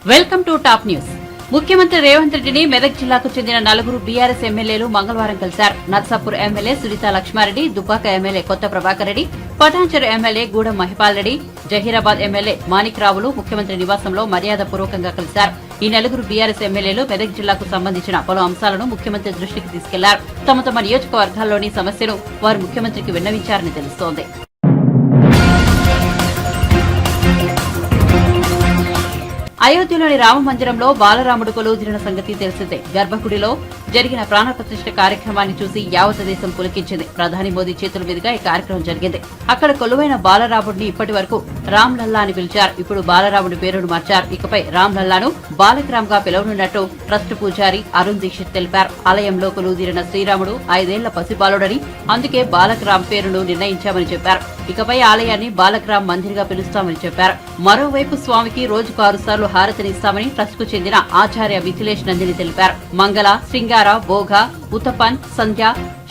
Welcome to top news. ముఖ్యమంత్రి రేవంత్ రెడ్డిని మెదక్ జిల్లాకు చెందిన నలుగురు బీఆర్ఎస్ ఎమ్మెల్యేలు మంగళవారం కలిశారు. నర్సాపూర్ ఎమ్మెల్యే సునీతా లక్ష్మారెడ్డి, దుబ్బాక ఎమ్మెల్యే కొత్త ప్రభాకర్ రెడ్డి, పటాన్చెరు ఎమ్మెల్యే గూడెం మహిపాల్ రెడ్డి, జహీరాబాద్ ఎమ్మెల్యే మాణిక్ రావులు ముఖ్యమంత్రి నివాసంలో మర్యాదపూర్వకంగా కలిశారు. ఈ నలుగురు బీఆర్ఎస్ ఎమ్మెల్యేలు మెదక్ జిల్లాకు సంబంధించిన పలు అంశాలను ముఖ్యమంత్రి దృష్టికి తీసుకెళ్లారు. తమ తమ నియోజకవర్గాల్లోని సమస్యను వారు ముఖ్యమంత్రికి విన్నవించారని తెలుస్తోంది. అయోధ్యలోని రామ మందిరంలో బాలరాముడు కొలువుదీరిన సంగతి తెలిసిందే. గర్భగుడిలో జరిగిన ప్రాణప్రతిష్ఠ కార్యక్రమాన్ని చూసి యావత్ దేశం పులికించింది. ప్రధాని మోదీ చేతుల మీదుగా ఈ కార్యక్రమం జరిగింది. అక్కడ కొలువైన బాలరాముడిని ఇప్పటి వరకు రామ్ లల్లా అని పిలిచారు. ఇప్పుడు బాలరాముడి పేరును మార్చారు. ఇకపై రామ్ లల్లాను బాలకరామ్ గా పిలవనున్నట్టు ట్రస్ట్ పూజారి అరుణ్ దీక్షిత్ తెలిపారు. ఆలయంలో కొలువుదీరిన శ్రీరాముడు 5 ఏళ్ల పసిబాలుడని, అందుకే బాలకరామ్ పేరును నిర్ణయించామని చెప్పారు. ఇకపై ఆలయాన్ని బాలకరామ్ మందిర్ గా పిలుస్తామని చెప్పారు. మరోవైపు స్వామికి రోజుకు 6 సార్లు హారతినిస్తామని ట్రస్ట్ కు చెందిన ఆచార్య మిథిలేష్ నందిని తెలిపారు. మంగళ, శ్రింగార, భోగ, ఉతపన్, సంధ్య,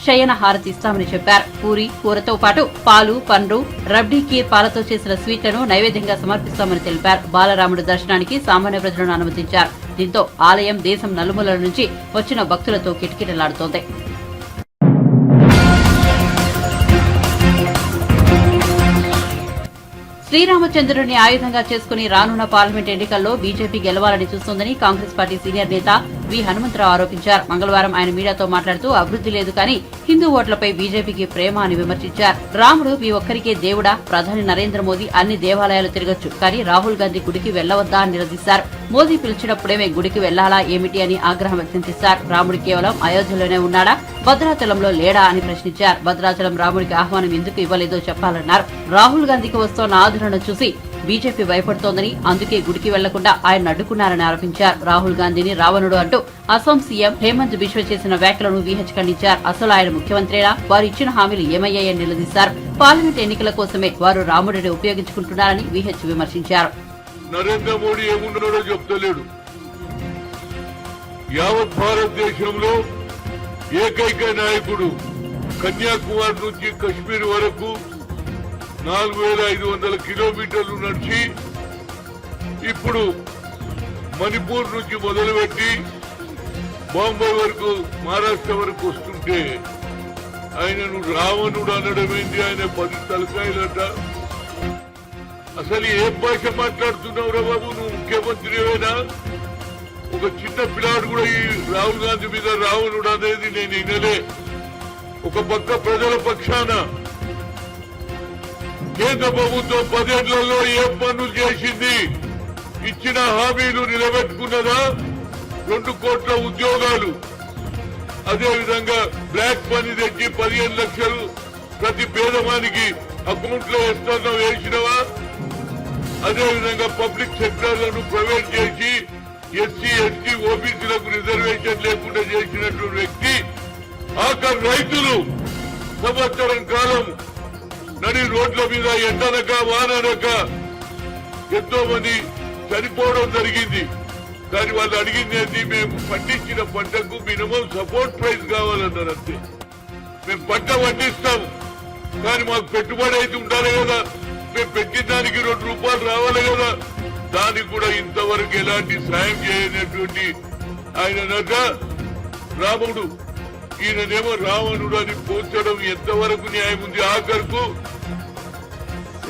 శయన హారతి ఇస్తామని చెప్పారు. పూరి కూరతో పాటు పాలు, పండ్లు, రబ్డీ కీర్ పాలతో చేసిన స్వీట్లను నైవేద్యంగా సమర్పిస్తామని తెలిపారు. బాలరాముడు దర్శనానికి సామాన్య ప్రజలను అనుమతించారు. దీంతో ఆలయం దేశం నలుమూలల నుంచి వచ్చిన భక్తులతో కిటకిటలాడుతోంది. శ్రీరామచంద్రుడిని ఆయుధంగా చేసుకుని రానున్న పార్లమెంట్ ఎన్నికల్లో బీజేపీ గెలవాలని చూస్తోందని కాంగ్రెస్ పార్టీ సీనియర్ నేత వి హనుమంతరావు ఆరోపించారు. మంగళవారం ఆయన మీడియాతో మాట్లాడుతూ అభివృద్ది లేదు కానీ హిందూ ఓట్లపై బీజేపీకి ప్రేమ అని విమర్శించారు. రాముడు మీ ఒక్కరికే దేవుడా? ప్రధాని నరేంద్ర మోదీ అన్ని దేవాలయాలు తిరగొచ్చు, కానీ రాహుల్ గాంధీ గుడికి వెళ్లవద్దా అని నిలదీశారు. మోదీ పిలిచినప్పుడేమే గుడికి వెళ్లాలా ఏమిటి అని ఆగ్రహం వ్యక్తం చేశారు. రాముడు కేవలం అయోధ్యలోనే ఉన్నాడా, భద్రాచలంలో లేడా అని ప్రశ్నించారు. భద్రాచలం రాముడికి ఆహ్వానం ఎందుకు ఇవ్వలేదో చెప్పాలన్నారు. రాహుల్ గాంధీకి వస్తోన్న ఆదరణ చూసి బీజేపీ భయపడుతోందని, అందుకే గుడికి వెళ్లకుండా ఆయన అడ్డుకున్నారని ఆరోపించారు. రాహుల్ గాంధీని రావణుడు అంటూ అసోం సీఎం హేమంత్ బిశ్వ చేసిన వ్యాఖ్యలను వీహెచ్ ఖండించారు. అసలు ఆయన ముఖ్యమంత్రిలా? వారు ఇచ్చిన హామీలు ఏమయ్యాయని నిలదీశారు. పార్లమెంట్ ఎన్నికల కోసమే వారు రాముడిని ఉపయోగించుకుంటున్నారని వీహెచ్ విమర్శించారు. నరేంద్ర మోడీ ఏమున్నాడో చెప్తలేడు. యావత్ భారతదేశంలో ఏకైక నాయకుడు కన్యాకుమారి నుంచి కశ్మీర్ వరకు 4500 కిలోమీటర్లు నడిచి ఇప్పుడు మణిపూర్ నుంచి మొదలుపెట్టి బాంబే వరకు, మహారాష్ట్ర వరకు వస్తుంటే ఆయనను రావణుడు అనడం ఏంటి? ఆయన 10 తలకాయలట. అసలు ఏం భాష మాట్లాడుతున్నావురా బాబు? నువ్వు ముఖ్యమంత్రివేనా? ఒక చిన్న పిల్లాడు కూడా ఈ రాహుల్ గాంధీ మీద రావణుడు అనేది నేను వినలే. ఒక పక్క ప్రజల పక్షాన కేంద్ర ప్రభుత్వం 10 ఏళ్లలో ఏం పనులు చేసింది? ఇచ్చిన హామీలు నిలబెట్టుకున్నదా? 2 కోట్ల ఉద్యోగాలు, అదేవిధంగా బ్లాక్ మనీ తెచ్చి 15 లక్షలు ప్రతి పేదవానికి అకౌంట్ లో వేసినవా? అదేవిధంగా పబ్లిక్ సెక్టర్లను ప్రైవేట్ చేసి ఎస్సీ, ఎస్టీ, ఓబీసీలకు రిజర్వేషన్ లేకుండా చేసినటువంటి వ్యక్తి. ఆఖరి రైతులు సంవత్సరం కాలం నడి రోడ్ల మీద ఎండనక వాననక ఎంతో మంది చనిపోవడం జరిగింది. కానీ వాళ్ళు అడిగింది ఏంటి? మేము పండించిన పంటకు మినిమం సపోర్ట్ ప్రైస్ కావాలన్నారు. అంతే. మేము పంట పండిస్తాం, కానీ మాకు పెట్టుబడి అయితే ఉండాలి కదా. మేము పెట్టిన దానికి 2 రూపాయలు రావాలి కదా. దానికి కూడా ఇంతవరకు ఎలాంటి సాయం చేయనటువంటి ఆయన రాముడు, ఈయననేమో రావణుడు అని పోల్చడం ఎంతవరకు న్యాయం ఉంది? ఆఖరుకు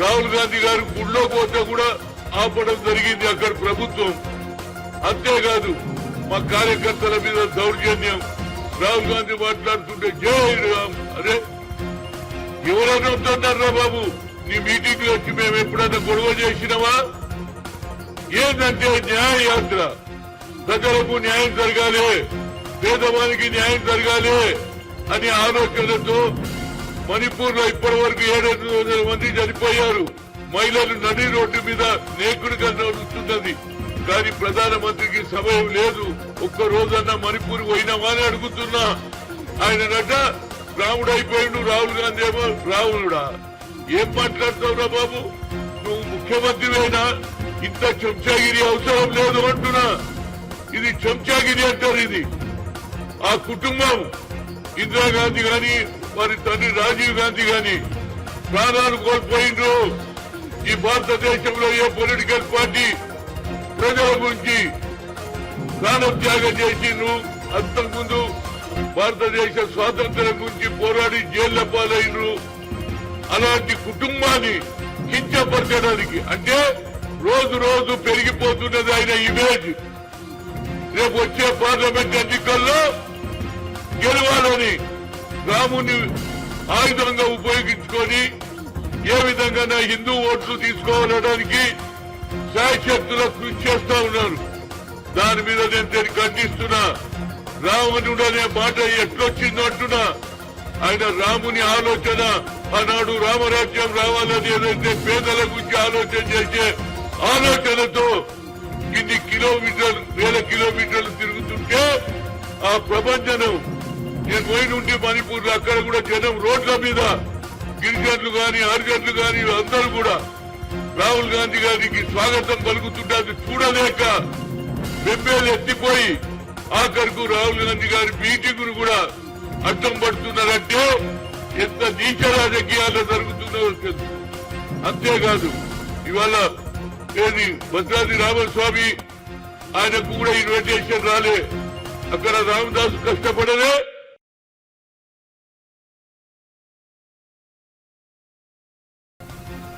రాహుల్ గాంధీ గారు గుళ్ళో పోతే కూడా ఆపడం జరిగింది అక్కడ ప్రభుత్వం. అంతేకాదు మా కార్యకర్తల మీద దౌర్జన్యం. రాహుల్ గాంధీ మాట్లాడుతుంటే జై రామ్. అరే ఎవరైనా వద్దన్నారా బాబు? నీ మీటింగ్ లో వచ్చి మేము ఎప్పుడైనా గొడవ చేసినావా? ఏంటంటే న్యాయ యాత్ర. ప్రజలకు న్యాయం జరగాలి, పేదవానికి న్యాయం జరగాలి అనే ఆలోచనతో మణిపూర్ లో ఇప్పటి వరకు 700 మంది చనిపోయారు. మహిళలు నడి రోడ్డు మీద నేకుడుగా నడుస్తున్నది. కానీ ప్రధానమంత్రికి సమయం లేదు. ఒక్క రోజన్నా మణిపూర్ పోయినామా అని అడుగుతున్నా. ఆయనట రాముడు అయిపోయిండు, రాహుల్ గాంధీ ఏమో రావణుడా? ఏం మాట్లాడుతావురా బాబు? నువ్వు ముఖ్యమంత్రివేనా? ఇంత చెంచాగిరి అవసరం లేదు అంటున్నా. ఇది చెంచాగిరి అంటారు. ఇది ఆ కుటుంబం ఇందిరాగాంధీ గాని వారి తండ్రి రాజీవ్ గాంధీ గాని ప్రాణాలు కోల్పోయిండ్రు. ఈ భారతదేశంలో ఏ పొలిటికల్ పార్టీ ప్రజల గురించి ప్రాణత్యాగం చేసిండ్రు. అంతకుముందు భారతదేశ స్వాతంత్ర్యం గురించి పోరాడి జైళ్ల పాలైనరు. అలాంటి కుటుంబాన్ని కించపరచడానికి అంటే రోజు రోజు పెరిగిపోతున్నది ఆయన ఇమేజ్. రేపు వచ్చే పార్లమెంట్ ఎన్నికల్లో గెలవాలని రాముని ఆయుధంగా ఉపయోగించుకొని ఏ విధంగా హిందూ ఓట్లు తీసుకోవాలడానికి శాయశక్తుల కృషి చేస్తా ఉన్నారు. దాని మీద నేను ఖండిస్తున్నా. రావణుడు అనే మాట ఎట్లొచ్చిందో అంటున్నా. ఆయన రాముని ఆలోచన ఆనాడు రామరాజ్యం రావాలని ఏదైతే పేదల గురించి ఆలోచన చేసే ఆలోచనతో ఇన్ని కిలోమీటర్లు వేల కిలోమీటర్లు తిరుగుతుంటే ఆ ప్రపంచం నేను పోయి నుండి మణిపూర్ అక్కడ కూడా జనం రోడ్ల మీద గిరిజనులు గాని హరిజనులు గాని అందరూ కూడా రాహుల్ గాంధీ గారికి స్వాగతం పలుకుతుంటే చూడలేక బెంబేలు ఎత్తిపోయి ఆఖరుకు రాహుల్ గాంధీ గారి మీటింగ్ ను కూడా అడ్డం పడుతున్నారంటే ఎంత నీచ రాజకీయాలు జరుగుతున్నారో తెలుసు. అంతేకాదు ఇవాళ భద్రాద్రి రామస్వామి ఆయనకు కూడా ఇన్విటేషన్ రాలే. అక్కడ రామదాసు కష్టపడలే.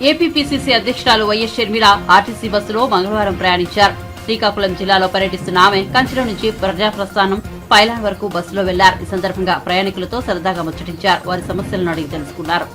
ఏపీపీసీసీ అధ్యక్షురాలు వైఎస్ షర్మిల ఆర్టీసీ బస్సులో మంగళవారం ప్రయాణించారు. శ్రీకాకుళం జిల్లాలో పర్యటిస్తున్న ఆమె కంచిలో నుంచి ప్రజాప్రస్థానం పైలాన్ వరకు బస్సులో వెళ్లారు. ఈ సందర్భంగా ప్రయాణికులతో సరదాగా ముచ్చటించారు. వారి సమస్యలను అడిగి తెలుసుకున్నారు.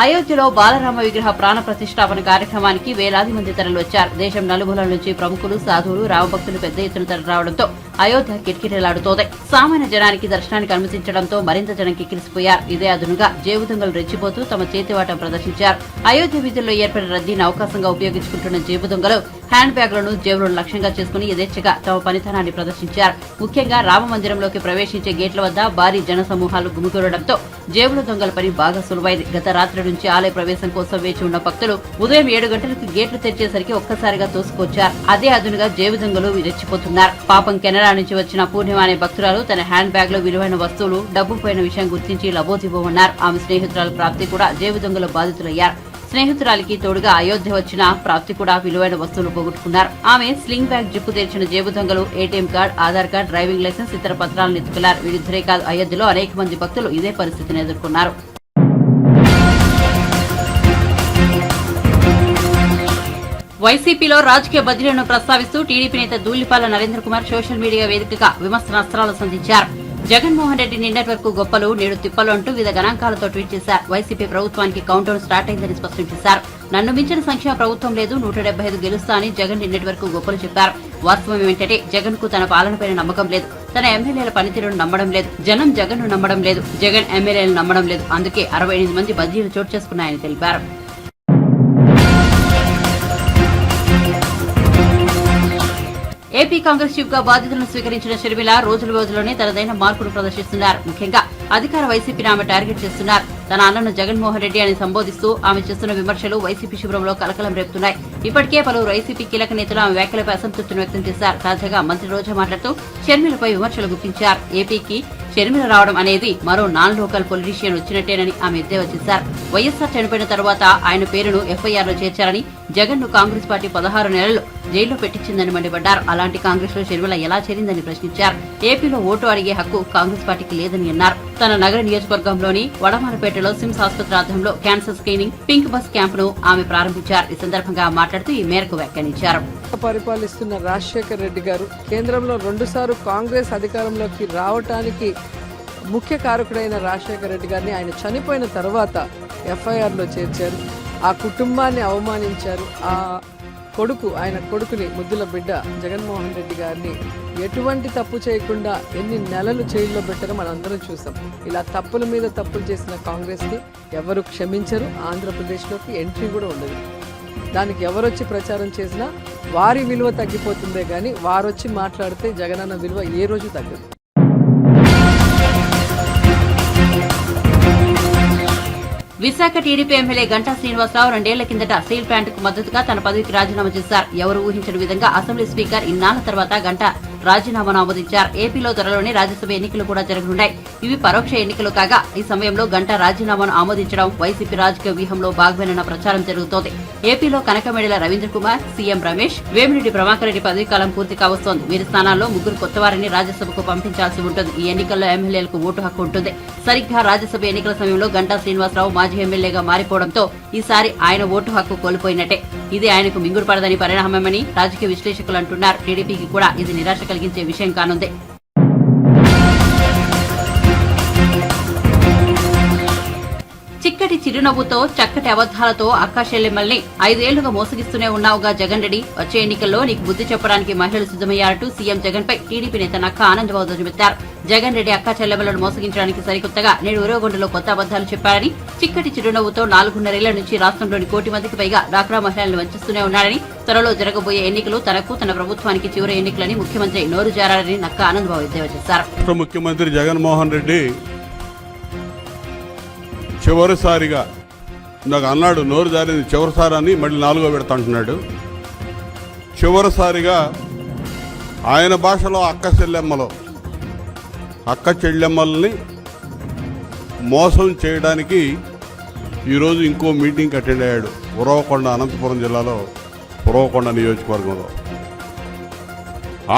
అయోధ్యలో బాలరామ విగ్రహ ప్రాణ ప్రతిష్టాపన కార్యక్రమానికి వేలాది మంది తరలివచ్చారు. దేశం నలుమూలల నుంచి ప్రముఖులు, సాధువులు, రామభక్తులు పెద్ద ఎత్తున తరలిరావడంతో అయోధ్య కిటకిటలాడుతోంది. సామాన్య జనానికి దర్శనానికి అనుమతించడంతో మరింత జనం కిక్కిరిసిపోయారు. ఇదే అదునుగా జేబుదొంగలు రెచ్చిపోతూ తమ చేతివాటం ప్రదర్శించారు. అయోధ్య వీధుల్లో ఏర్పడిన రద్దీని అవకాశంగా ఉపయోగించుకుంటున్న జేబుదొంగలు హ్యాండ్ బ్యాగులను, జేబులను లక్ష్యంగా చేసుకుని యథేచ్ఛగా తమ పనితనాన్ని ప్రదర్శించారు. ముఖ్యంగా రామ మందిరంలోకి ప్రవేశించే గేట్ల వద్ద భారీ జన సమూహాలు గుమికూడడంతో జేబుల దొంగల పని బాగా సులువైంది. గత రాత్రి నుంచి ఆలయ ప్రవేశం కోసం వేచి ఉన్న భక్తులు ఉదయం 7 గంటలకు గేట్లు తెరిచేసరికి ఒక్కసారిగా తోసుకొచ్చారు. అదే అదునుగా జేబు దొంగలు రెచ్చిపోతున్నారు. పాపం కెనడా నుంచి వచ్చిన పూర్ణిమ అనే భక్తురాలు తన హ్యాండ్ బ్యాగ్ లో విలువైన వస్తువులు, డబ్బు పోయిన విషయం గుర్తించి లబోదిబోమన్నారు. ఆమె స్నేహితురాలు ప్రాప్తి కూడా జేబు దొంగల బాధితులయ్యారు. స్నేహితురాలికి తోడుగా అయోధ్య వచ్చిన ప్రాప్తి కూడా విలువైన వస్తువులు పోగొట్టుకున్నారు. ఆమె స్లింగ్ బ్యాగ్ జిప్పు తెరిచిన జేబు దొంగలు ATM card, Aadhaar card, driving licence, ఇతర పత్రాలను ఎత్తుకెళ్లారు. వీరిద్దరే కాదు, అయోధ్యలో అనేక మంది భక్తులు ఇదే పరిస్థితిని ఎదుర్కొన్నారు. వైసీపీలో రాజకీయ బదిలీలను ప్రస్తావిస్తూ టీడీపీ నేత ధూళిపాల నరేంద్ర కుమార్ సోషల్ మీడియా వేదికగా విమర్శనాస్త్రాలు సంధించారు. జగన్మోహన్ రెడ్డి నిన్నటి వరకు గొప్పలు, నేడు తిప్పలు అంటూ వివిధ గణాంకాలతో ట్వీట్ చేశారు. వైసీపీ ప్రభుత్వానికి కౌంటౌన్ స్టార్ట్ అయిందని స్పష్టం చేశారు. నన్ను మించిన సంక్షేమ ప్రభుత్వం లేదు, 175 గెలుస్తా అని జగన్ నిన్నటి వరకు గొప్పలు చెప్పారు. వాస్తవం ఏంటంటే జగన్ కు తన పాలనపైన నమ్మకం లేదు, తన ఎమ్మెల్యేల పనితీరును నమ్మడం లేదు, జనం జగన్ ను నమ్మడం లేదు, జగన్ ఎమ్మెల్యేలను నమ్మడం లేదు. అందుకే 68 మంది బదిలీలు చోటు చేసుకున్నాయని తెలిపారు. ఏపీ కాంగ్రెస్ చీఫ్ గా బాధ్యతలను స్వీకరించిన షర్మిల రోజులోనే తనదైన మార్పును ప్రదర్శిస్తున్నారు. ముఖ్యంగా అధికార వైసీపీని ఆమె టార్గెట్ చేస్తున్నారు. తన అన్నను జగన్మోహన్ రెడ్డి అని సంబోధిస్తూ ఆమె చేస్తున్న విమర్శలు వైసీపీ శిబిరంలో కలకలం రేపుతున్నాయి. ఇప్పటికే పలువురు వైసీపీ కీలక నేతలు ఆమె వ్యాఖ్యలపై అసంతృప్తిని వ్యక్తం చేశారు. తాజాగా మంత్రి రోజా మాట్లాడుతూ షర్మిలపై విమర్శలు గుప్పించారు. ఏపీకి షర్మిల రావడం అనేది మరో నాన్ లోకల్ పొలిటీషియన్ వచ్చినట్టేనని ఆమె ఎద్దేవా చేశారు. వైఎస్సార్ చనిపోయిన తర్వాత ఆయన పేరును ఎఫ్ఐఆర్ లో చేర్చారని, జగన్ ను కాంగ్రెస్ పార్టీ 16 నెలలు జైల్లో పెట్టించిందని మండిపడ్డారు. అలాంటి కాంగ్రెస్ లో షర్మిల ఎలా చేరిందని ప్రశ్నించారు. ఏపీలో ఓటు అడిగే హక్కు కాంగ్రెస్ పార్టీకి లేదని అన్నారు. తన నగర నియోజకవర్గంలోని వడమాలపేటలో సిమ్స్ ఆసుపత్రి ఆధ్వర్యంలో క్యాన్సర్ స్క్రీనింగ్ పింక్ బస్ క్యాంపును ఆమె ప్రారంభించారు. ఈ సందర్భంగా మాట్లాడుతూ ఈ మేరకు వ్యాఖ్యానించారు. పరిపాలిస్తున్న రాజశేఖర్ రెడ్డి గారు కేంద్రంలో 2 సార్లు కాంగ్రెస్ అధికారంలోకి రావటానికి ముఖ్య కారకుడైన రాజశేఖర్ రెడ్డి గారిని ఆయన చనిపోయిన తర్వాత ఎఫ్ఐఆర్లో చేర్చారు. ఆ కుటుంబాన్ని అవమానించారు. ఆ ఆయన కొడుకుని ముద్దుల బిడ్డ జగన్మోహన్ రెడ్డి గారిని ఎటువంటి తప్పు చేయకుండా ఎన్ని నెలలు జైల్లో పెట్టారో మనందరం చూసాం. ఇలా తప్పుల మీద తప్పులు చేసిన కాంగ్రెస్ని ఎవరు క్షమించరు. ఆంధ్రప్రదేశ్లోకి ఎంట్రీ కూడా ఉండదు. దానికి ఎవరొచ్చి ప్రచారం చేసినా వారి విలువ తగ్గిపోతుందే కానీ వారొచ్చి మాట్లాడితే జగనన్న విలువ ఏ రోజు తగ్గదు. విశాఖ టీడీపీ ఎమ్మెల్యే గంటా శ్రీనివాసరావు 2 ఏళ్ల కిందట స్టీల్ ప్లాంట్కు మద్దతుగా తన పదవికి రాజీనామా చేశారు. ఎవరు ఊహించని విధంగా అసెంబ్లీ స్పీకర్ ఇన్నాళ్ల తర్వాత గంటా రాజీనామాను ఆమోదించారు. ఏపీలో త్వరలోనే రాజ్యసభ ఎన్నికలు కూడా జరగనున్నాయి. ఇవి పరోక్ష ఎన్నికలు కాగా ఈ సమయంలో గంటా రాజీనామాను ఆమోదించడం వైసీపీ రాజకీయ వ్యూహంలో భాగమేనన్న ప్రచారం జరుగుతోంది. ఏపీలో కనకమేడల రవీంద్ర కుమార్, సీఎం రమేష్, వేమిరెడ్డి ప్రభాకర్ రెడ్డి పదవీకాలం పూర్తి కావస్తోంది. వీరి స్థానాల్లో 3 కొత్తవారిని రాజ్యసభకు పంపించాల్సి ఉంటుంది. ఈ ఎన్నికల్లో ఎమ్మెల్యేలకు ఓటు హక్కు ఉంటుంది. సరిగ్గా రాజ్యసభ ఎన్నికల సమయంలో గంటా శ్రీనివాసరావు మాజీ ఎమ్మెల్యేగా మారిపోవడంతో ఈసారి ఆయన ఓటు హక్కు కోల్పోయినట్టే. ఇది ఆయనకు మింగుడు పడదని పరిణామమని రాజకీయ విశ్లేషకులు అంటున్నారు. టీడీపీకి కూడా ఇది నిరాశ కలిగించే విషయం కానుంది. చిక్కటి చిరునవ్వుతో చక్కటి అబద్దాలతో అక్క చెల్లెమ్మల్ని 5 ఏళ్లుగా మోసగిస్తూనే ఉన్నావుగా జగన్ రెడ్డి, వచ్చే ఎన్నికల్లో నీకు బుద్ధి చెప్పడానికి మహిళలు సిద్దమయ్యారంటూ సీఎం జగన్ పై టీడీపీ నేత నక్క ఆనందబాబు ధ్వజమెత్తారు. జగన్ రెడ్డి అక్క చెల్లెమ్మలను మోసగించడానికి సరికొత్తగా నేడు ఉరవగొండలో కొత్త అబద్దాలు చెప్పారని, చిక్కటి చిరునవ్వుతో 4.5 నుంచి రాష్ట్రంలోని 1 కోటి మందికి పైగా డ్వాక్రా మహిళలను వంచిస్తూనే ఉన్నారని, త్వరలో జరగబోయే ఎన్నికలు తనకు తన ప్రభుత్వానికి చివరి ఎన్నికలని ముఖ్యమంత్రి నోరు జారారని నక్క ఆనందబాబు ఎద్దేవా చేశారు. ముఖ్యమంత్రి జగన్మోహన్ రెడ్డి చివరిసారిగా నాకు అన్నాడు, నోరు జారింది చివరిసారి అని, మళ్ళీ 4వ విడత అంటున్నాడు. చివరిసారిగా ఆయన భాషలో అక్క చెల్లెమ్మల్ని మోసం చేయడానికి ఈరోజు ఇంకో మీటింగ్కి అటెండ్ అయ్యాడు. ఉరవకొండ, అనంతపురం జిల్లాలో ఉరవకొండ నియోజకవర్గంలో.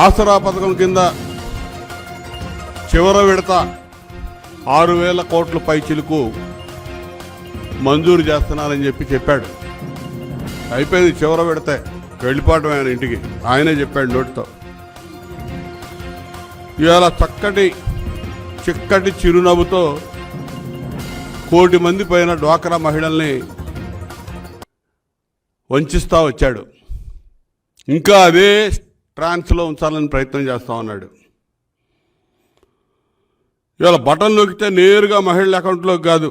ఆసరా పథకం కింద చివరి విడత 6,000 కోట్ల పైచిలుకు మంజూరు చేస్తున్నానని చెప్పాడు. అయిపోయింది, చివరి విడతే, వెళ్ళిపోవటం ఆయన ఇంటికి. ఆయనే చెప్పాడు నోటితో. ఇవాళ చిక్కటి చిరునవ్వుతో 1 కోటి మంది పైన డ్వాక్రా మహిళల్ని వంచిస్తా వచ్చాడు. ఇంకా అదే ట్రాన్స్లో ఉంచాలని ప్రయత్నం చేస్తా ఉన్నాడు. ఇవాళ బటన్ నొక్కితే నేరుగా మహిళల అకౌంట్లోకి కాదు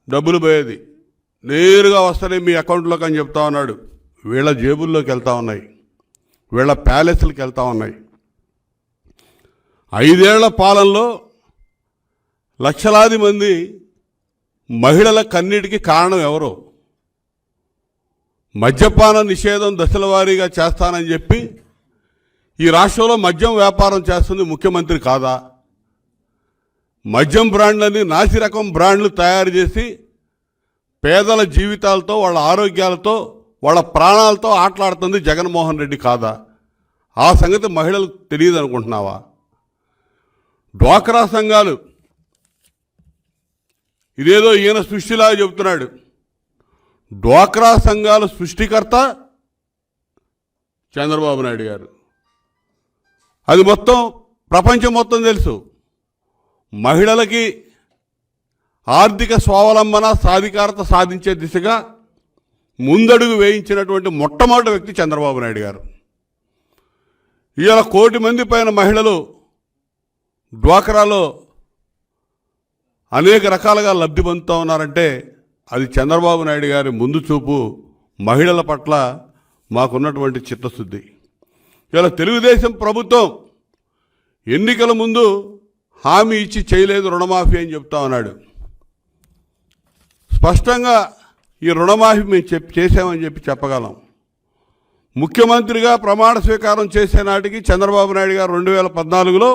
డబ్బులు పోయేది, నేరుగా వస్తాయి మీ అకౌంట్లోకి అని చెప్తా ఉన్నాడు. వీళ్ళ జేబుల్లోకి వెళ్తా ఉన్నాయి, వీళ్ళ ప్యాలెస్లకు వెళ్తా ఉన్నాయి. 5 ఏళ్ల పాలనలో లక్షలాది మంది మహిళల కన్నీటికి కారణం ఎవరు? మద్యపాన నిషేధం దశల వారీగా చేస్తానని చెప్పి ఈ రాష్ట్రంలో మద్యం వ్యాపారం చేస్తుంది ముఖ్యమంత్రి కాదా? మద్యం బ్రాండ్లని, నాసిరకం బ్రాండ్లు తయారు చేసి పేదల జీవితాలతో, వాళ్ళ ఆరోగ్యాలతో, వాళ్ళ ప్రాణాలతో ఆటలాడుతుంది జగన్మోహన్ రెడ్డి కాదా? ఆ సంగతి మహిళలకు తెలియదు అనుకుంటున్నావా? డ్వాక్రా సంఘాలు ఇదేదో ఈయన సృష్టిలాగా చెబుతున్నాడు. డ్వాక్రా సంఘాల సృష్టికర్త చంద్రబాబు నాయుడు గారు. అది మొత్తం ప్రపంచం మొత్తం తెలుసు. మహిళలకి ఆర్థిక స్వావలంబన, సాధికారత సాధించే దిశగా ముందడుగు వేయించినటువంటి మొట్టమొదటి వ్యక్తి చంద్రబాబు నాయుడు గారు. ఇవాళ 1 కోటి మంది పైన మహిళలు డ్వాక్రాలో అనేక రకాలుగా లబ్ధి పొందుతూ ఉన్నారంటే అది చంద్రబాబు నాయుడు గారి ముందు చూపు, మహిళల పట్ల మాకున్నటువంటి చిత్తశుద్ధి. ఇవాళ తెలుగుదేశం ప్రభుత్వం ఎన్నికల ముందు హామీ ఇచ్చి చేయలేదు రుణమాఫీ అని చెప్తా ఉన్నాడు. స్పష్టంగా ఈ రుణమాఫీ మేము చేసామని చెప్పగలం. ముఖ్యమంత్రిగా ప్రమాణ స్వీకారం చేసే నాటికి చంద్రబాబు నాయుడు గారు 2014లో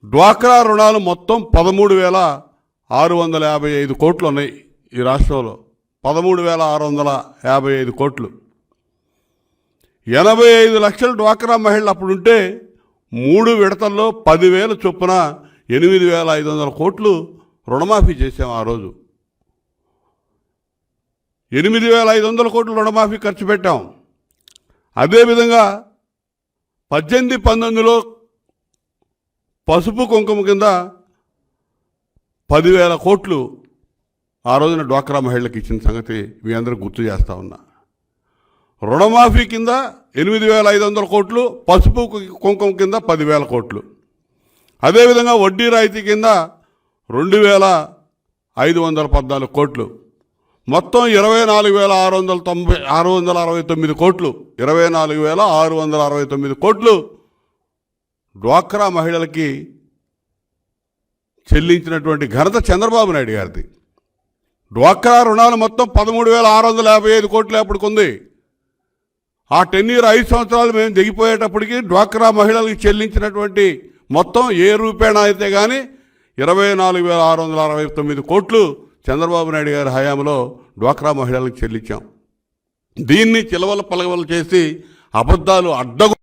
డ్వాక్రా రుణాలు మొత్తం 13,655 కోట్లు ఉన్నాయి ఈ రాష్ట్రంలో. 13,655 కోట్లు. 85 లక్షల డ్వాక్రా మహిళలు అప్పుడుంటే 3 విడతల్లో 10,000 చొప్పున 8,500 కోట్లు రుణమాఫీ చేసాం ఆ రోజు. 8,500 కోట్లు రుణమాఫీ ఖర్చు పెట్టాం. అదేవిధంగా 18-19లో పసుపు కుంకుమ కింద 10,000 కోట్లు ఆ రోజున డ్వాక్రా మహిళలకు ఇచ్చిన సంగతి మీ అందరూ గుర్తు చేస్తా ఉన్నా. రుణమాఫీ కింద 8,500 కోట్లు, పసుపు కుంకుమ కింద 10,000 కోట్లు, అదేవిధంగా వడ్డీ రాయితీ కింద 2,514 కోట్లు, మొత్తం 24,669 కోట్లు, 24,669 కోట్లు డ్వాక్రా మహిళలకి చెల్లించినటువంటి ఘనత చంద్రబాబు నాయుడు గారిది. డ్వాక్రా రుణాలు మొత్తం 13,655 కోట్లు ఎప్పటికుంది. ఆ 10 ఇయర్ 5 సంవత్సరాలు మేము దిగిపోయేటప్పటికి డ్వాక్రా మహిళలకు చెల్లించినటువంటి మొత్తం ఏ రూపేణా అయితే కానీ 24,669 కోట్లు చంద్రబాబు నాయుడు గారి హయాంలో డ్వాక్రా మహిళలకు చెల్లించాం. దీన్ని చిలవల పలవలు చేసి అబద్ధాలు అడ్డగో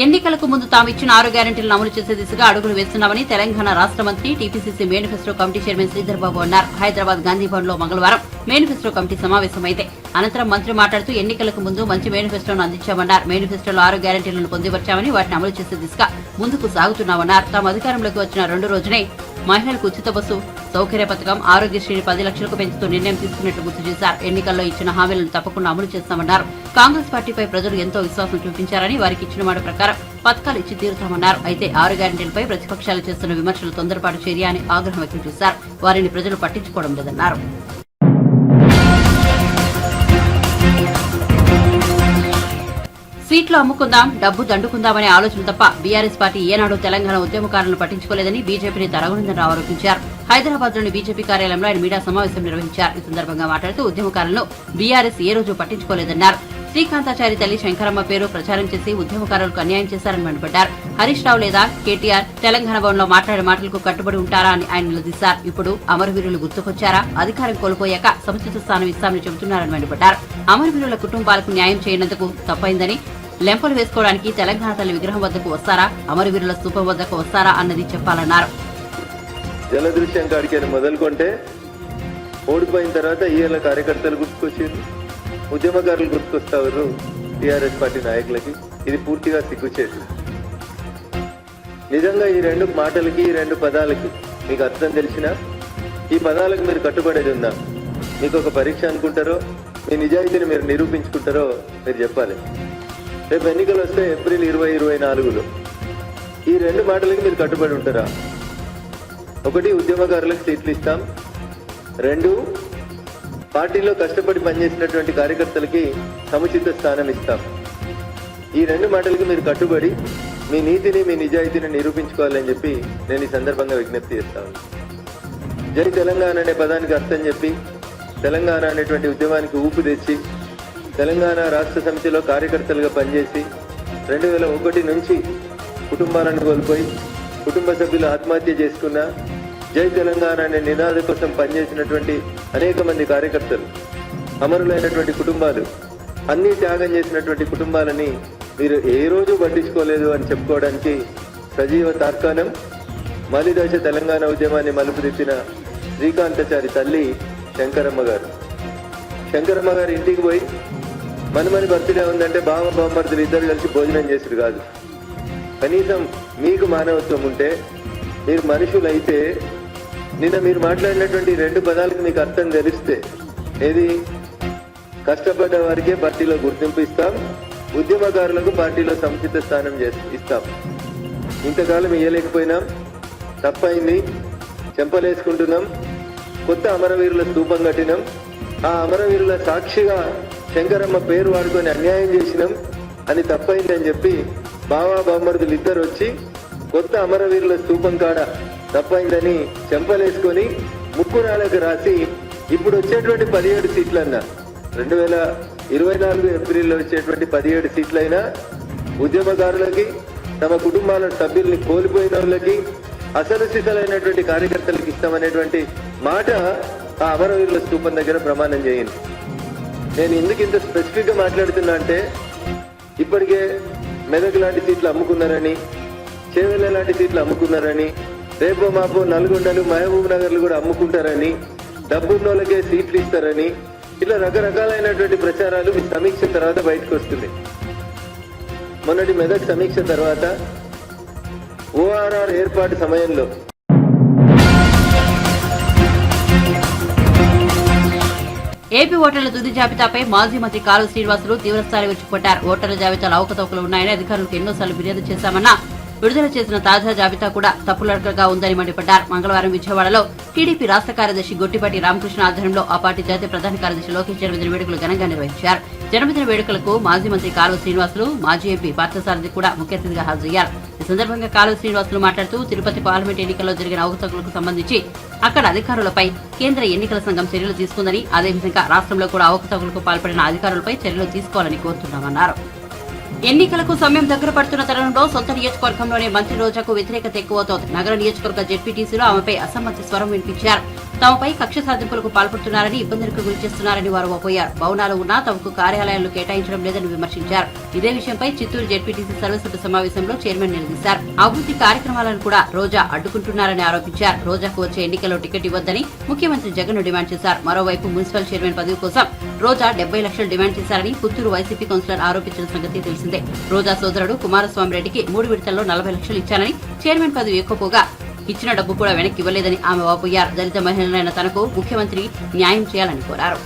ఎన్నికలకు ముందు తాము ఇచ్చిన 6 గ్యారెంటీలను అమలు చేసే దిశగా అడుగులు వేస్తున్నామని తెలంగాణ రాష్ట్ర మంత్రి TPCC manifesto committee chairman Sridhar Babu అన్నారు. హైదరాబాద్ గాంధీభవన్ లో మంగళవారం మేనిఫెస్టో కమిటీ సమావేశమైంది. అనంతరం మంత్రి మాట్లాడుతూ ఎన్నికలకు ముందు మంచి మేనిఫెస్టోను అందించామన్నారు. మేనిఫెస్టోలో 6 గ్యారెంటీలను పొందుపర్చామని వాటిని అమలు చేసే దిశగా ముందుకు సాగుతున్నామన్నారు. తాము అధికారంలోకి వచ్చిన 2 రోజునే మహిళలకు ఉచిత బస్సు సౌకర్య పథకం, ఆరోగ్యశ్రీని 10 లక్షలకు పెంచుతూ నిర్ణయం తీసుకున్నట్లు గుర్తు చేశారు. ఎన్నికల్లో ఇచ్చిన హామీలను తప్పకుండా అమలు చేస్తామన్నారు. కాంగ్రెస్ పార్టీపై ప్రజలు ఎంతో విశ్వాసం చూపించారని, వారికి ఇచ్చిన మాట ప్రకారం పథకాలు ఇచ్చి తీరుతామన్నారు. అయితే 6 గ్యారెంటీలపై ప్రతిపక్షాలు చేస్తున్న విమర్శలు తొందరపాటు చర్య అని ఆగ్రహం వ్యక్తం చేశారు. వారిని ప్రజలు పట్టించుకోవడం లేదన్నారు. సీట్లు అమ్ముకుందాం, డబ్బు దండుకుందామనే ఆలోచన తప్ప బీఆర్ఎస్ పార్టీ ఏనాడు తెలంగాణ ఉద్యమకారులను పట్టించుకోలేదని బీజేపీని రఘునందన్ ఆరోపించారు. హైదరాబాద్ లోని బీజేపీ కార్యాలయంలో ఆయన మీడియా సమావేశం నిర్వహించారు. ఈ సందర్భంగా మాట్లాడుతూ ఉద్యమకారులను బీఆర్ఎస్ ఏ రోజు పట్టించుకోలేదన్నారు. శ్రీకాంతాచారి తల్లి శంకరమ్మ పేరు ప్రచారం చేసి ఉద్యమకారులకు అన్యాయం చేశారని మండిపడ్డారు. హరీష్ రావు లేదా కేటీఆర్ తెలంగాణ భవన్లో మాట్లాడే మాటలకు కట్టుబడి ఉంటారా అని ఆయన నిలదీశారు. ఇప్పుడు అమరవీరులు గుర్తుకొచ్చారా? అధికారం కోల్పోయాక సముచిత స్థానం ఇస్తామని చెబుతున్నారని మండిపడ్డారు. అమరవీరుల కుటుంబాలకు న్యాయం చేయనందుకు తప్పైందని, లెంపలు వేసుకోవడానికి తెలంగాణ తల్లి విగ్రహం వద్దకు వస్తారా, అమరవీరుల స్తూపం వద్దకు వస్తారా అన్నది చెప్పాలన్నారు. జలదృశ్యం కాడికి మొదలుకొంటే ఓడిపోయిన తర్వాత ఈయన కార్యకర్తలు గుర్తుకొచ్చారు, ఉద్యమకారులు గుర్తుకొస్తారు టీఆర్ఎస్ పార్టీ నాయకులకి. ఇది పూర్తిగా సిగ్గుచేటు. నిజంగా ఈ 2 మాటలకి, ఈ 2 పదాలకి మీకు అర్థం తెలిసినా ఈ పదాలకు మీరు కట్టుబడేది ఉందా? మీకు ఒక పరీక్ష అనుకుంటారో, మీ నిజాయితీని మీరు నిరూపించుకుంటారో మీరు చెప్పాలి. రేపు ఎన్నికలు వస్తే ఏప్రిల్ 2024లో ఈ 2 మాటలకి మీరు కట్టుబడి ఉంటారా? 1, ఉద్యమకారులకు సీట్లు ఇస్తాం. 2, పార్టీలో కష్టపడి పనిచేసినటువంటి కార్యకర్తలకి సముచిత స్థానం ఇస్తాం. ఈ 2 మాటలకి మీరు కట్టుబడి మీ నీతిని, మీ నిజాయితీని నిరూపించుకోవాలని చెప్పి నేను ఈ సందర్భంగా విజ్ఞప్తి చేస్తాను. జై తెలంగాణ అనే పదానికి అర్థం చెప్పి, తెలంగాణ అనేటువంటి ఉద్యమానికి ఊపు తెచ్చి, తెలంగాణ రాష్ట్ర సమితిలో కార్యకర్తలుగా పనిచేసి 2001 నుంచి కుటుంబాలను కోల్పోయి కుటుంబ సభ్యులు ఆత్మహత్య చేసుకున్న, జై తెలంగాణ అనే నినాదం కోసం పనిచేసినటువంటి అనేక మంది కార్యకర్తలు, అమరులైనటువంటి కుటుంబాలు, అన్ని త్యాగం చేసినటువంటి కుటుంబాలని మీరు ఏ రోజు పట్టించుకోలేదు అని చెప్పుకోవడానికి సజీవ తార్కాణం మలిదశ తెలంగాణ ఉద్యమాన్ని మలుపు తిప్పిన శ్రీకాంతాచారి తల్లి శంకరమ్మ గారు. శంకరమ్మ గారు ఇంటికి పోయి మనమని బర్త్డే ఉందంటే బావ బామ్మర్దులు ఇద్దరు కలిసి భోజనం చేసుడు కాదు. కనీసం మీకు మానవత్వం ఉంటే, మీరు మనుషులైతే, నిన్న మీరు మాట్లాడినటువంటి 2 పదాలకు మీకు అర్థం తెలిస్తే, ఏది కష్టపడ్డ వారికే పార్టీలో గుర్తింపు ఇస్తాం, ఉద్యమకారులకు పార్టీలో సముచిత స్థానం ఇస్తాం. ఇంతకాలం ఇయ్యలేకపోయినాం, తప్పైంది, చెంపలేసుకుంటున్నాం, కొత్త అమరవీరుల స్తూపం కట్టినాం, ఆ అమరవీరుల సాక్షిగా శంకరమ్మ పేరు వాడుకొని అన్యాయం చేసినాం అని తప్పైందని చెప్పి బావా బామ్మర్దులు ఇద్దరు వచ్చి కొత్త అమరవీరుల స్తూపం కాడ తప్పైందని చెంపలేసుకొని ముక్కునాలకు రాసి ఇప్పుడు వచ్చేటువంటి 17 సీట్లన్నా, 2024 ఏప్రిల్లో వచ్చేటువంటి 17 సీట్లైనా ఉద్యమకారులకి, తమ కుటుంబాల సభ్యుల్ని కోల్పోయిన వాళ్ళకి, అసలు సిసలైనటువంటి కార్యకర్తలకు ఇస్తామనేటువంటి మాట ఆ అమరవీరుల స్తూపం దగ్గర ప్రమాణం చేయండి. నేను ఎందుకు ఇంత స్పెసిఫిక్ గా మాట్లాడుతున్నా అంటే, ఇప్పటికే మెదక్ లాంటి సీట్లు అమ్ముకున్నారని, చేవెళ్ళ లాంటి సీట్లు అమ్ముకున్నారని, రేపో మాపో నల్గొండలు, మహబూబ్ నగర్లు కూడా అమ్ముకుంటారని, డబ్బున్నోళ్ళకే సీట్లు ఇస్తారని, ఇట్లా రకరకాలైనటువంటి ప్రచారాలు మీ సమీక్ష తర్వాత బయటకు వస్తుంది. మొన్నటి మెదక్ సమీక్ష తర్వాత ఓఆర్ఆర్ ఏర్పాటు సమయంలో ఏపీ ఓటర్ల తుది జాబితాపై మాజీ మంత్రి కాలువ శ్రీనివాసులు తీవ్రస్థాయి విరుచుకుపడ్డారు. ఓటర్ల జాబితాలో అవకతవకలు ఉన్నాయని అధికారులకు ఎన్నోసార్లు ఫిర్యాదు చేశామన్నా విడుదల చేసిన తాజా జాబితా కూడా తప్పులడకగా ఉందని మండిపడ్డారు. మంగళవారం విజయవాడలో టీడీపీ రాష్ట్ర కార్యదర్శి గొట్టిపాటి రామకృష్ణ ఆధ్వర్యంలో ఆ పార్టీ జాతీయ ప్రధాన కార్యదర్శి లోకేష్ జన్మదిన వేడుకలు ఘనంగా నిర్వహించారు. జన్మదిన వేడుకలకు మాజీ మంత్రి కాలువ శ్రీనివాసులు, మాజీ ఎంపీ పార్థసారథి కూడా ముఖ్య అతిథిగా హాజరయ్యారు. ఈ సందర్భంగా కాలువ శ్రీనివాసులు మాట్లాడుతూ తిరుపతి పార్లమెంట్ ఎన్నికల్లో జరిగిన అవకతవకలకు సంబంధించి అక్కడ అధికారులపై కేంద్ర ఎన్నికల సంఘం చర్యలు తీసుకుందని, అదేవిధంగా రాష్ట్రంలో కూడా అవకతవకలకు పాల్పడిన అధికారులపై చర్యలు తీసుకోవాలని కోరుతున్నామన్నారు. ఎన్నికలకు సమయం దగ్గర పడుతున్న తరుణంలో సొంత నియోజకవర్గంలోనే మంత్రి రోజాకు వ్యతిరేకత ఎక్కువవుతోంది. నగర నియోజకవర్గ జెడ్పీటీసీలో ఆమెపై అసమ్మతి స్వరం వినిపించారు. తమపై కక్ష సాధింపులకు పాల్పడుతున్నారని, ఇబ్బందులకు గురి చేస్తున్నారని వారు వాపోయారు. భవనాలు ఉన్నా తమకు కార్యాలయాలు కేటాయించడం లేదని విమర్శించారు. ఇదే విషయంపై చిత్తూరు జెడ్పీటీసీ సర్వసభ్య సమావేశంలో చైర్మన్ నిలదీశారు. అభివృద్ధి కార్యక్రమాలను కూడా రోజా అడ్డుకుంటున్నారని ఆరోపించారు. రోజాకు వచ్చే ఎన్నికల్లో టికెట్ ఇవ్వద్దని ముఖ్యమంత్రి జగన్ డిమాండ్ చేశారు. మరోవైపు మున్సిపల్ చైర్మన్ పదవి కోసం రోజా 70 లక్షలు డిమాండ్ చేశారని పుత్తూరు వైసీపీ కౌన్సిలర్ ఆరోపించిన సంగతి తెలిసిందే. రోజా సోదరుడు కుమారస్వామి రెడ్డికి 3 విడతల్లో 40 లక్షలు ఇచ్చానని, చైర్మన్ పదవి ఎక్కువగా ఇచ్చిన డబ్బు కూడా వెనక్కి ఇవ్వలేదని ఆమె వాపోయారు. దళిత మహిళలైన తనకు ముఖ్యమంత్రి న్యాయం చేయాలని కోరారు.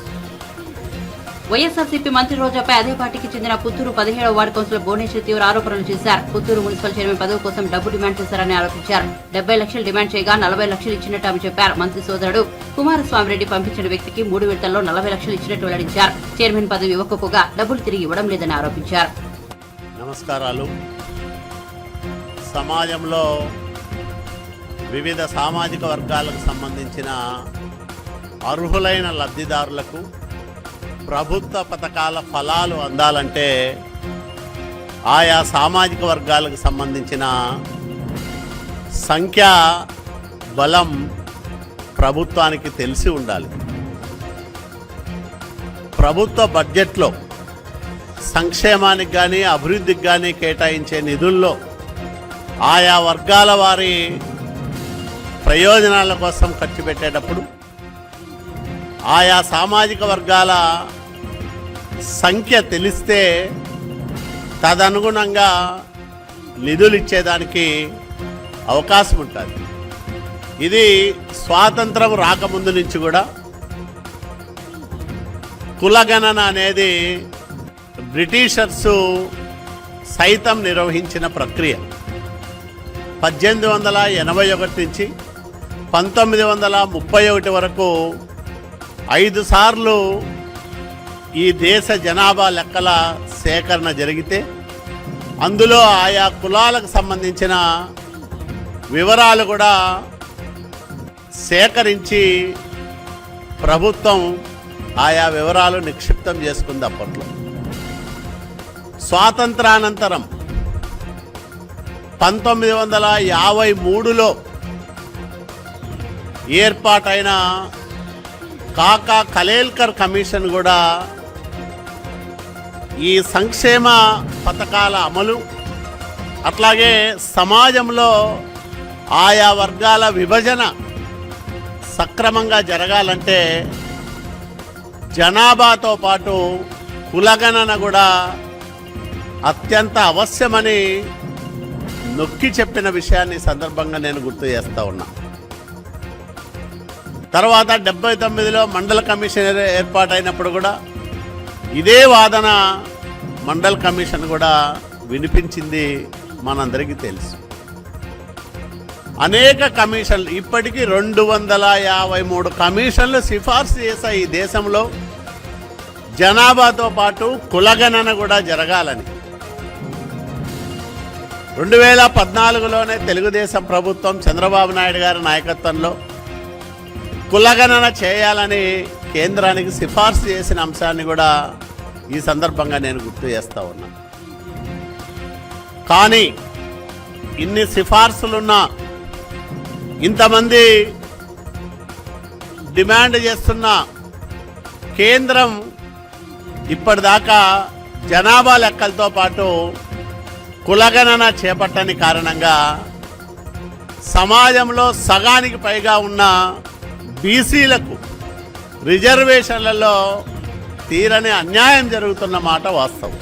వైఎస్ఆర్సీపీ మంత్రి రోజాపై అదే పార్టీకి చెందిన పుత్తూరు 17వ వార్డు కౌన్సిలర్ భువనేశ్వర్ తీవ్ర ఆరోపణలు చేశారు. పుత్తూరు మున్సిపల్ చైర్మన్ పదవి కోసం డబ్బు డిమాండ్ చేశారని ఆరోపించారు. 70 లక్షలు డిమాండ్ చేయగా 40 లక్షలు ఇచ్చినట్టు ఆమె చెప్పారు. మంత్రి సోదరుడు కుమారస్వామి రెడ్డి పంపించిన వ్యక్తికి 3 విడతల్లో 40 లక్షలు ఇచ్చినట్టు వెల్లడించారు. చైర్మన్ పదవి ఇవ్వకపోగా డబ్బులు తిరిగి ఇవ్వడం లేదని ఆరోపించారు. నమస్కారాలు. సమాజంలో వివిధ సామాజిక వర్గాలకు సంబంధించిన అర్హులైన లబ్ధిదారులకు ప్రభుత్వ పథకాల ఫలాలు అందాలంటే ఆయా సామాజిక వర్గాలకు సంబంధించిన సంఖ్యా బలం ప్రభుత్వానికి తెలిసి ఉండాలి. ప్రభుత్వ బడ్జెట్లో సంక్షేమానికి కానీ అభివృద్ధికి కానీ కేటాయించే నిధుల్లో ఆయా వర్గాల వారి ప్రయోజనాల కోసం ఖర్చు పెట్టేటప్పుడు ఆయా సామాజిక వర్గాల సంఖ్య తెలిస్తే తదనుగుణంగా నిధులు ఇచ్చేదానికి అవకాశం ఉంటుంది. ఇది స్వాతంత్రం రాకముందు నుంచి కూడా కులగణన అనేది బ్రిటిషర్సు సైతం నిర్వహించిన ప్రక్రియ. 1881 నుంచి 1931 వరకు 5 సార్లు ఈ దేశ జనాభా లెక్కల సేకరణ జరిగితే అందులో ఆయా కులాలకు సంబంధించిన వివరాలు కూడా సేకరించి ప్రభుత్వం ఆయా వివరాలు నిక్షిప్తం చేసుకుంది. అప్పట్లో స్వాతంత్రానంతరం 1953లో ఏర్పాటైన కాకా కలేల్కర్ కమిషన్ కూడా ఈ సంక్షేమ పథకాల అమలు అట్లాగే సమాజంలో ఆయా వర్గాల విభజన సక్రమంగా జరగాలంటే జనాభాతో పాటు కులగణన కూడా అత్యంత అవశ్యమని నొక్కి చెప్పిన విషయాన్ని సందర్భంగా నేను గుర్తు చేస్తూ ఉన్నా. తర్వాత 79లో మండల కమిషన్ ఏర్పాటైనప్పుడు కూడా ఇదే వాదన మండల్ కమిషన్ కూడా వినిపించింది మనందరికీ తెలుసు. అనేక కమిషన్లు ఇప్పటికీ 253 కమిషన్లు సిఫార్సు చేశాయి ఈ దేశంలో జనాభాతో పాటు కులగణన కూడా జరగాలని. 2014లోనే తెలుగుదేశం ప్రభుత్వం చంద్రబాబు నాయుడు గారి నాయకత్వంలో కులగణన చేయాలని కేంద్రానికి సిఫార్సు చేసిన అంశాన్ని కూడా ఈ సందర్భంగా నేను గుర్తు చేస్తూ ఉన్నా. కానీ ఇన్ని సిఫార్సులున్నా ఇంతమంది డిమాండ్ చేస్తున్న కేంద్రం ఇప్పటిదాకా జనాభా లెక్కలతో పాటు కులగణన చేపట్టని కారణంగా సమాజంలో సగానికి పైగా ఉన్న బీసీలకు రిజర్వేషన్లలో తీరని అన్యాయం జరుగుతున్న మాట వాస్తవం.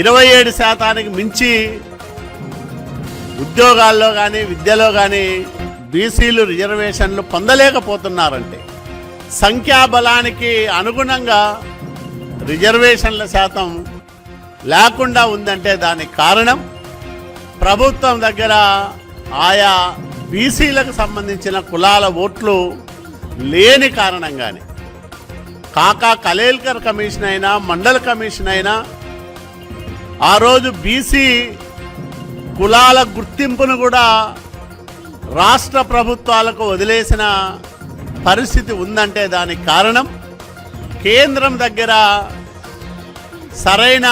27% మించి ఉద్యోగాల్లో కానీ విద్యలో కానీ బీసీలు రిజర్వేషన్లు పొందలేకపోతున్నారంటే సంఖ్యాబలానికి అనుగుణంగా రిజర్వేషన్ల శాతం లేకుండా ఉందంటే దానికి కారణం ప్రభుత్వం దగ్గర ఆయా బీసీలకు సంబంధించిన కులాల ఓట్లు లేని కారణంగానే. కాకా కలేల్కర్ కమిషన్ అయినా మండల కమిషన్ అయినా ఆ రోజు బీసీ కులాల గుర్తింపును కూడా రాష్ట్ర ప్రభుత్వాలకు వదిలేసిన పరిస్థితి ఉందంటే దానికి కారణం కేంద్రం దగ్గర సరైన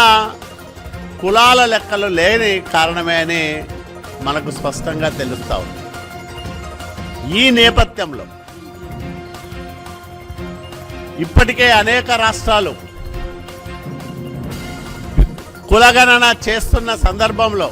కులాల లెక్కలు లేని కారణమే అని మనకు స్పష్టంగా తెలుస్తా ఉంది. ఈ నేపథ్యంలో ఇప్పటికే అనేక రాష్ట్రాలు కులగణన చేస్తున్న సందర్భంలో